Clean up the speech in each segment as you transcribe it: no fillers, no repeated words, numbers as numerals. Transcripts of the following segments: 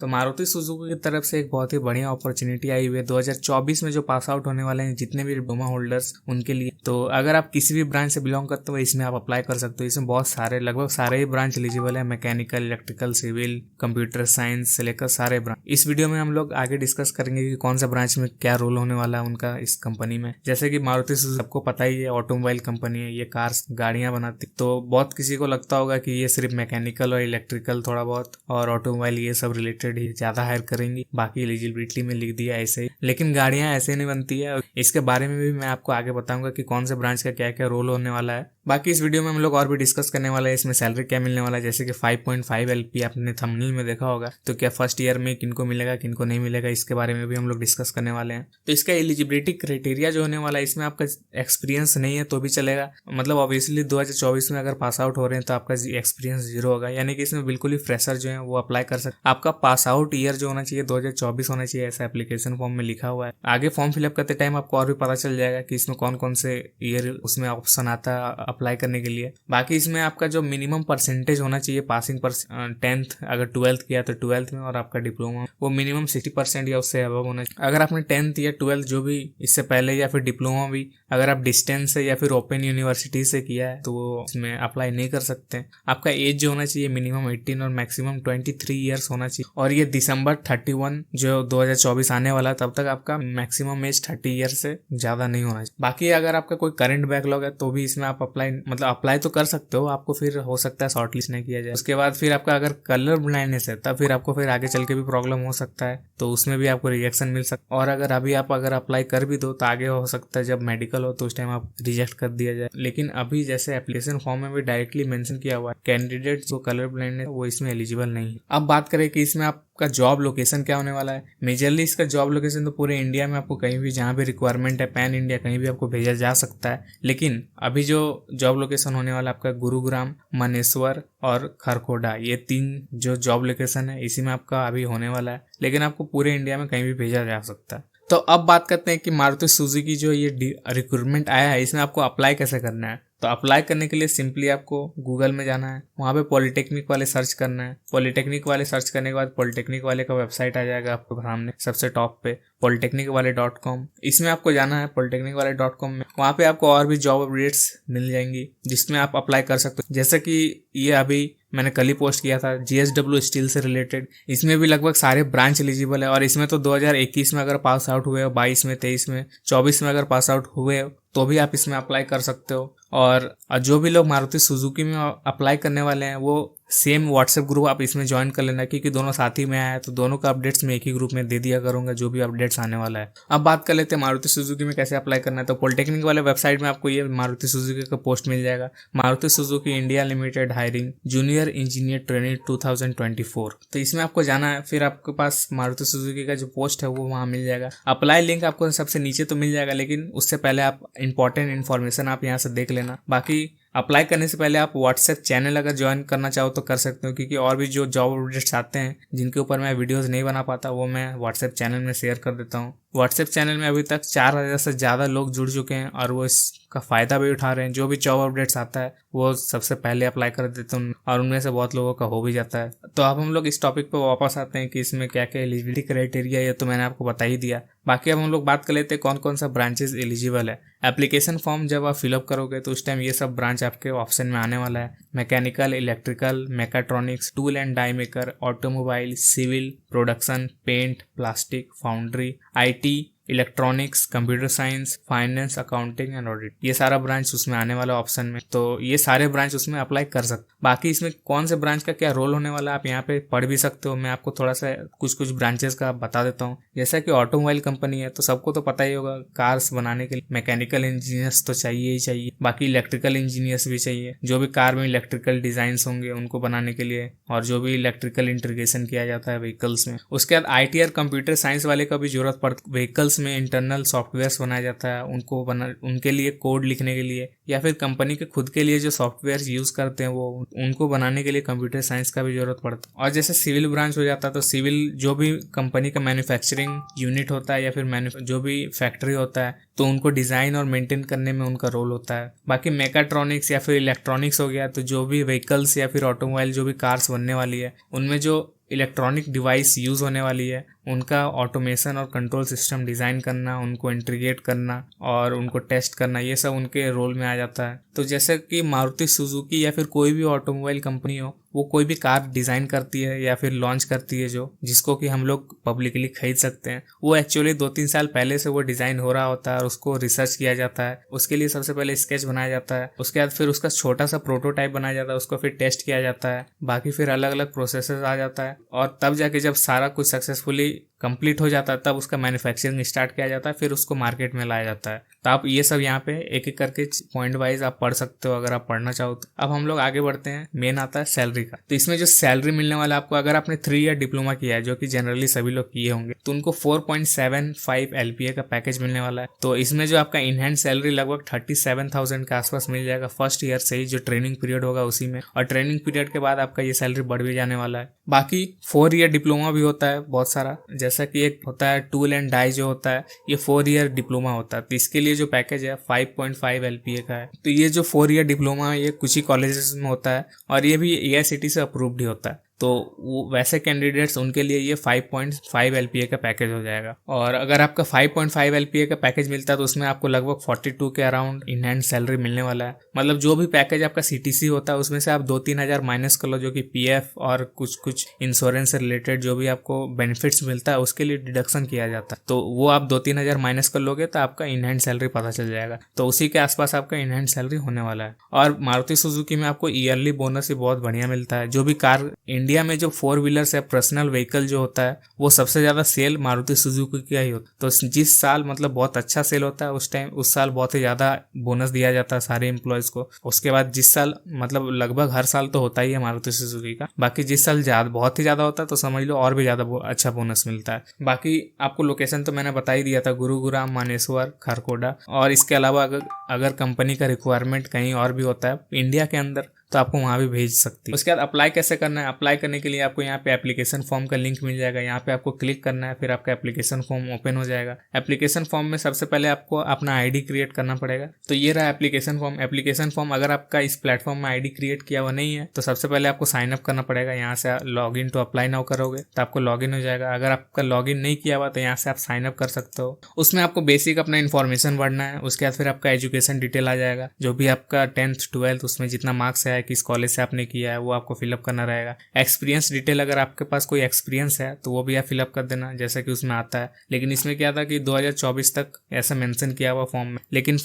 तो मारुति सुजुकी की तरफ से एक बहुत ही बढ़िया अपॉर्चुनिटी आई हुई है 2024 में जो पास आउट होने वाले हैं जितने भी डिप्लोमा होल्डर्स उनके लिए। तो अगर आप किसी भी ब्रांच से बिलोंग करते हो इसमें आप अप्लाई कर सकते हो। इसमें बहुत सारे लगभग सारे ही ब्रांच एलिजिबल है, mechanical, electrical, civil, computer science से लेकर सारे ब्रांच। इस वीडियो में हम लोग आगे डिस्कस करेंगे कि कौन सा ब्रांच में क्या रोल होने वाला है उनका इस कंपनी में। जैसे कि मारुति सुजुकी सबको पता ही है ऑटोमोबाइल कंपनी है, ये कार्स गाड़ियां बनाती। तो बहुत किसी को लगता होगा कि ये सिर्फ मैकेनिकल और इलेक्ट्रिकल थोड़ा बहुत और ऑटोमोबाइल ये सब रिलेटेड ही ज्यादा हायर करेंगी, बाकी एलिजिबिलिटी में लिख दिया ऐसे ही। लेकिन गाड़ियां ऐसे नहीं बनती है। इसके बारे में भी मैं आपको आगे बताऊंगा कि कौन से ब्रांच का क्या क्या रोल होने वाला है। बाकी इस वीडियो में हम लोग और भी डिस्कस करने वाला है इसमें सैलरी क्या मिलने वाला है। जैसे कि 5.5 LP आपने थंबनेल में देखा होगा, तो क्या फर्स्ट ईयर में किनको मिलेगा किनको नहीं मिलेगा इसके बारे में भी हम लोग डिस्कस करने वाले हैं। तो इसका एलिजिबिलिटी क्राइटेरिया जो होने वाला है, इसमें आपका एक्सपीरियंस नहीं है तो भी चलेगा। मतलब ऑब्वियसली 2024 में अगर पास आउट हो रहे हैं तो आपका एक्सपीरियंस जीरो होगा, यानी कि इसमें बिल्कुल ही फ्रेशर जो है वो अप्लाई कर सकते। आपका पास आउट ईयर जो होना चाहिए 2024 होना चाहिए, ऐसा एप्लीकेशन फॉर्म में लिखा हुआ है। आगे फॉर्म फिलअप करते टाइम आपको और भी पता चल जाएगा कि इसमें कौन कौन से ईयर उसमें ऑप्शन आता है अप्लाई करने के लिए। बाकी इसमें आपका जो मिनिमम परसेंटेज होना चाहिए पासिंग पर 10th अगर 12th किया तो 12th में, और आपका डिप्लोमा वो मिनिमम 60% या उससे अबव होना चाहिए। अगर आपने 10th या 12th जो भी इससे पहले या फिर डिप्लोमा भी अगर आप डिस्टेंस से या फिर ओपन यूनिवर्सिटी से किया है तो वो इसमें अप्लाई नहीं कर सकते। आपका एज जो होना चाहिए मिनिमम 18 और मैक्सिमम 23 ईयर्स होना चाहिए, और ये दिसंबर 31 जो 2024 आने वाला है तब तक आपका मैक्सिमम एज 30 ईयर से ज्यादा नहीं होना चाहिए। बाकी अगर आपका कोई करंट बैकलॉग है तो भी इसमें आप अप्लाई तो कर सकते हो, आपको फिर हो सकता है शॉर्टलिस्ट नहीं किया जाए। उसके बाद फिर आपका अगर कलर ब्लाइंडनेस है तब फिर आपको फिर आगे चल के भी प्रॉब्लम हो सकता है, तो उसमें भी आपको रिजेक्शन मिल सकता है। और अगर अभी आप अगर अप्लाई कर भी दो तो आगे हो सकता है जब मेडिकल हो तो उस टाइम आप रिजेक्ट कर दिया जाए। लेकिन अभी जैसे एप्लीकेशन फॉर्म में भी डायरेक्टली मेंशन किया हुआ है कैंडिडेट जो कलर ब्लाइंड है वो इसमें एलिजिबल नहीं है। अब बात करें कि इसमें आपका जॉब लोकेशन क्या होने वाला है। मेजरली इसका जॉब लोकेशन तो पूरे इंडिया में आपको कहीं भी जहाँ भी रिक्वायरमेंट है पैन इंडिया कहीं भी आपको भेजा जा सकता है। लेकिन अभी जो जॉब लोकेशन होने वाला है आपका गुरुग्राम, मनेश्वर और खरखोड़ा, ये 3 जो जॉब लोकेशन है इसी में आपका अभी होने वाला है। लेकिन आपको पूरे इंडिया में कहीं भी भेजा जा सकता है। तो अब बात करते हैं कि मारुति सुजुकी की जो ये रिक्रूटमेंट आया है इसमें आपको अप्लाई कैसे करना है। तो अप्लाई करने के लिए सिंपली आपको गूगल में जाना है, वहाँ पे पॉलिटेक्निक वाले सर्च करना है। पॉलिटेक्निक वाले सर्च करने के बाद पॉलिटेक्निक वाले का वेबसाइट आ जाएगा आपको सामने सबसे टॉप पे polytechnicwale.com। इसमें आपको जाना है polytechnicwale.com में, वहाँ पे आपको और भी जॉब अपडेट्स मिल जाएंगी जिसमें आप अप्लाई कर सकते हो। जैसे कि ये अभी मैंने कल ही पोस्ट किया था GSW स्टील से रिलेटेड, इसमें भी लगभग सारे ब्रांच एलिजिबल है। और इसमें तो 2021 में अगर पास आउट हुए हो, 22 में, 23 में, 24 में अगर पास आउट हुए हो तो भी आप इसमें अप्लाई कर सकते हो। और जो भी लोग मारुति सुजुकी में अप्लाई करने वाले हैं वो सेम व्हाट्सएप ग्रुप आप इसमें ज्वाइन कर लेना, क्योंकि दोनों साथ ही में आया है तो दोनों का अपडेट्स मैं एक ही ग्रुप में दे दिया करूंगा जो भी अपडेट्स आने वाला है। अब बात कर लेते हैं मारुति सुजुकी में कैसे अप्लाई करना है। तो पॉलिटेक्निक वाले वेबसाइट में आपको ये मारुति सुजुकी का पोस्ट मिल जाएगा, Maruti Suzuki India limited hiring junior engineer training 2024। तो इसमें आपको जाना है, फिर आपके पास मारुति सुजुकी का जो पोस्ट है वो वहाँ मिल जाएगा। अप्लाई लिंक आपको सबसे नीचे तो मिल जाएगा, लेकिन उससे पहले आप इंपॉर्टेंट इन्फॉर्मेशन आप यहाँ से देख लेना। बाकी अप्लाई करने से पहले आप व्हाट्सएप चैनल अगर ज्वाइन करना चाहो तो कर सकते हो, क्योंकि और भी जो जॉब अपडेट्स आते हैं जिनके ऊपर मैं वीडियोस नहीं बना पाता वो मैं व्हाट्सएप चैनल में शेयर कर देता हूँ। व्हाट्सएप चैनल में अभी तक 4000 से ज़्यादा लोग जुड़ चुके हैं और वो इसका फ़ायदा भी उठा रहे हैं। जो भी जॉब अपडेट्स आता है वो सबसे पहले अप्लाई कर देते हैं और उनमें से बहुत लोगों का हो भी जाता है। तो अब हम लोग इस टॉपिक पर वापस आते हैं कि इसमें क्या क्या एलिजिबिलिटी क्राइटेरिया है, तो मैंने आपको बता ही दिया। बाकी अब हम लोग बात कर लेते हैं कौन कौन सा ब्रांचेस एलिजिबल है। एप्लीकेशन फॉर्म जब आप फिलअप करोगे तो उस टाइम ये सब ब्रांच आपके ऑप्शन में आने वाला है। Mechanical, electrical, mechatronics, tool and die maker, automobile, civil, production, paint, plastic, foundry, IT, electronics, computer science, finance, accounting and audit, ये सारा ब्रांच उसमें आने वाला ऑप्शन में। तो ये सारे ब्रांच उसमें अप्लाई कर सकते। बाकी इसमें कौन से ब्रांच का क्या रोल होने वाला है आप यहाँ पे पढ़ भी सकते हो। मैं आपको थोड़ा सा कुछ ब्रांचेस का बता देता हूँ। जैसा कि ऑटोमोबाइल कंपनी है तो सबको तो पता ही होगा कार्स बनाने के लिए मैकेनिकल इंजीनियर्स तो चाहिए ही चाहिए, बाकी इलेक्ट्रिकल इंजीनियर्स भी चाहिए जो भी कार में इलेक्ट्रिकल डिजाइन होंगे उनको बनाने के लिए, और जो भी इलेक्ट्रिकल इंटीग्रेशन किया जाता है व्हीकल्स में। उसके बाद IT और कंप्यूटर साइंस वाले का भी जरूरत पड़ती। व्हीकल्स में इंटरनल सॉफ्टवेयर्स बनाया जाता है उनके लिए कोड लिखने के लिए, या फिर कंपनी के खुद के लिए जो सॉफ्टवेयर यूज करते हैं वो उनको बनाने के लिए कंप्यूटर साइंस का भी जरूरत पड़ता है। और जैसे सिविल ब्रांच हो जाता है तो सिविल जो भी कंपनी का मैन्युफैक्चरिंग यूनिट होता है या फिर जो भी फैक्ट्री होता है तो उनको डिजाइन और मेंटेन करने में उनका रोल होता है। बाकी मैकाट्रॉनिक्स या फिर इलेक्ट्रॉनिक्स हो गया तो जो भी व्हीकल्स या फिर ऑटोमोबाइल जो भी कार्स बनने वाली है उनमें जो इलेक्ट्रॉनिक डिवाइस यूज़ होने वाली है उनका ऑटोमेशन और कंट्रोल सिस्टम डिज़ाइन करना, उनको इंटीग्रेट करना और उनको टेस्ट करना, ये सब उनके रोल में आ जाता है। तो जैसे कि मारुति सुजुकी या फिर कोई भी ऑटोमोबाइल कंपनी हो, वो कोई भी कार डिज़ाइन करती है या फिर लॉन्च करती है जो जिसको कि हम लोग पब्लिकली खरीद सकते हैं, वो एक्चुअली 2-3 साल पहले से वो डिज़ाइन हो रहा होता है और उसको रिसर्च किया जाता है। उसके लिए सबसे पहले स्केच बनाया जाता है, उसके बाद फिर उसका छोटा सा प्रोटोटाइप बनाया जाता है, उसको फिर टेस्ट किया जाता है, बाकी फिर अलग अलग प्रोसेसेस आ जाता है और तब जाके जब सारा कुछ सक्सेसफुली कंप्लीट हो जाता है तब उसका मैन्युफैक्चरिंग स्टार्ट किया जाता है, फिर उसको मार्केट में लाया जाता है। तो आप ये सब यहाँ पे एक एक करके पॉइंट वाइज आप पढ़ सकते हो अगर आप पढ़ना चाहो तो। अब हम लोग आगे बढ़ते हैं, मेन आता है सैलरी का। तो इसमें जो सैलरी मिलने वाला है आपको, अगर आपने 3 ईयर डिप्लोमा किया है जो कि जनरली सभी लोग किए होंगे, तो उनको 4.75 LPA का पैकेज मिलने वाला है। तो इसमें जो आपका इन हैंड सैलरी लगभग 37,000 के आसपास मिल जाएगा फर्स्ट ईयर से ही, जो ट्रेनिंग पीरियड होगा उसी में, और ट्रेनिंग पीरियड के बाद आपका ये सैलरी बढ़ भी जाने वाला है। बाकी 4 ईयर डिप्लोमा भी होता है बहुत सारा, जैसा कि एक होता है टूल एंड डाई जो होता है, ये 4 ईयर डिप्लोमा होता है। तो इसके लिए जो पैकेज है 5.5 LPA का है। तो ये जो 4 ईयर डिप्लोमा है ये कुछ ही कॉलेजेस में होता है और ये भी AICTE से अप्रूव्ड ही होता है। तो वो वैसे कैंडिडेट्स उनके लिए ये 5.5 LPA का पैकेज हो जाएगा। और अगर आपका 5.5 LPA का पैकेज मिलता है तो उसमें आपको लगभग 42 के अराउंड इन हैंड सैलरी मिलने वाला है। मतलब जो भी पैकेज आपका CTC होता है उसमें से आप 2-3 हज़ार माइनस कर लो, जो कि PF और कुछ इंश्योरेंस से रिलेटेड जो भी आपको बेनिफिट्स मिलता है उसके लिए डिडक्शन किया जाता है। तो वो आप 2-3 हज़ार माइनस कर लोगे तो आपका इन हैंड सैलरी पता चल जाएगा। तो उसी के आसपास आपका इन हैंड सैलरी होने वाला है। और मारुति सुजुकी में आपको ईयरली बोनस भी बहुत बढ़िया मिलता है। जो भी कार इंडिया में जो 4 व्हीलर्स है, पर्सनल व्हीकल जो होता है, वो सबसे ज्यादा सेल मारुति सुजुकी का ही होता है। तो जिस साल मतलब बहुत अच्छा सेल होता है उस साल बहुत ही ज्यादा बोनस दिया जाता है सारे एम्प्लॉयज को। उसके बाद जिस साल मतलब लगभग हर साल तो होता ही है मारुति सुजुकी का, बाकी जिस साल बहुत ही ज्यादा होता है तो समझ लो और भी ज्यादा अच्छा बोनस मिलता है। बाकी आपको लोकेशन तो मैंने बता ही दिया था, गुरुग्राम, मानेसर, खारकोडा। और इसके अलावा अगर कंपनी का रिक्वायरमेंट कहीं और भी होता है इंडिया के अंदर तो आपको वहां भी भेज सकती है। उसके बाद अप्लाई कैसे करना है? अप्लाई करने के लिए आपको यहाँ पे एप्लीकेशन फॉर्म का लिंक मिल जाएगा, यहाँ पे आपको क्लिक करना है, फिर आपका एप्लीकेशन फॉर्म ओपन हो जाएगा। एप्लीकेशन फॉर्म में सबसे पहले आपको अपना ID क्रिएट करना पड़ेगा। तो ये रहा एप्लीकेशन फॉर्म। एप्लीकेशन फॉर्म अगर आपका इस प्लेटफॉर्म में ID क्रिएट किया हुआ नहीं है तो सबसे पहले आपको साइन अप करना पड़ेगा। यहाँ से log in to apply now करोगे तो आपको लॉग इन हो जाएगा। अगर आपका लॉग इन नहीं किया हुआ तो यहाँ से आप साइन अप कर सकते हो। उसमें आपको बेसिक अपना इन्फॉर्मेशन भरना है। उसके बाद फिर आपका एजुकेशन डिटेल आ जाएगा, जो भी आपका 10th 12th उसमें जितना मार्क्स है, किस कॉलेज से आपने किया है वो आपको फिलअप करना रहेगा। एक्सपीरियंस डिटेल, अगर आपके पास कोई एक्सपीरियंस है तो वो भी आप फिलअप कर देना जैसा कि उसमें आता है। लेकिन इसमें क्या था कि 2024 तक ऐसा मेंशन किया हुआ फॉर्म में, लेकिन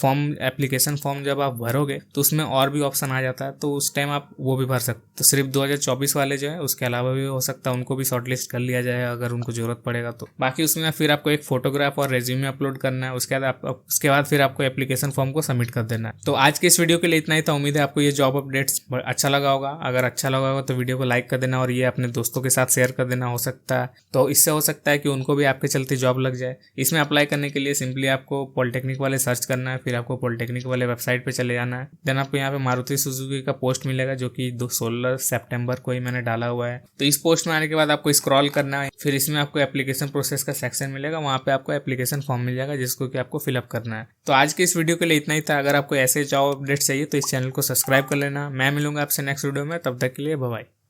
एप्लीकेशन फॉर्म जब आप भरोगे तो उसमें और भी ऑप्शन आ जाता है, तो उस टाइम आप वो भी भर सकते। तो सिर्फ 2024 वाले जो है, उसके अलावा भी हो सकता है उनको भी शॉर्टलिस्ट कर लिया जाए अगर उनको जरूरत पड़ेगा तो। बाकी उसमें फिर आपको एक फोटोग्राफ और रेज्यूमे अपलोड करना है। उसके बाद फिर आपको एप्लीकेशन फॉर्म को सबमिट कर देना है। तो आज के इस वीडियो के लिए इतना ही था। उम्मीद है आपको ये जॉब अपडेट्स अच्छा लगा होगा। अगर अच्छा लगा होगा तो वीडियो को लाइक कर देना और ये अपने दोस्तों के साथ शेयर कर देना। हो सकता है तो इससे हो सकता है कि उनको भी आपके चलते जॉब लग जाए। इसमें अप्लाई करने के लिए सिंपली आपको पॉलिटेक्निक वाले सर्च करना है, फिर आपको पॉलिटेक्निक वाले वेबसाइट पे चले जाना है। देन आपको यहाँ पे मारुति सुजुकी का पोस्ट मिलेगा जो कि 16 सितंबर को ही मैंने डाला हुआ है। तो इस पोस्ट में आने के बाद आपको स्क्रॉल करना है, फिर इसमें आपको एप्लीकेशन प्रोसेस का सेक्शन मिलेगा, वहाँ पे आपको एप्लीकेशन फॉर्म मिल जाएगा जिसको कि आपको फिलअप करना है। तो आज के इस वीडियो के लिए इतना ही था। अगर आपको ऐसे जॉब अपडेट चाहिए तो इस चैनल को सब्सक्राइब कर लेना। मैं मिलूंगा आपसे नेक्स्ट वीडियो में, तब तक के लिए बाय बाय।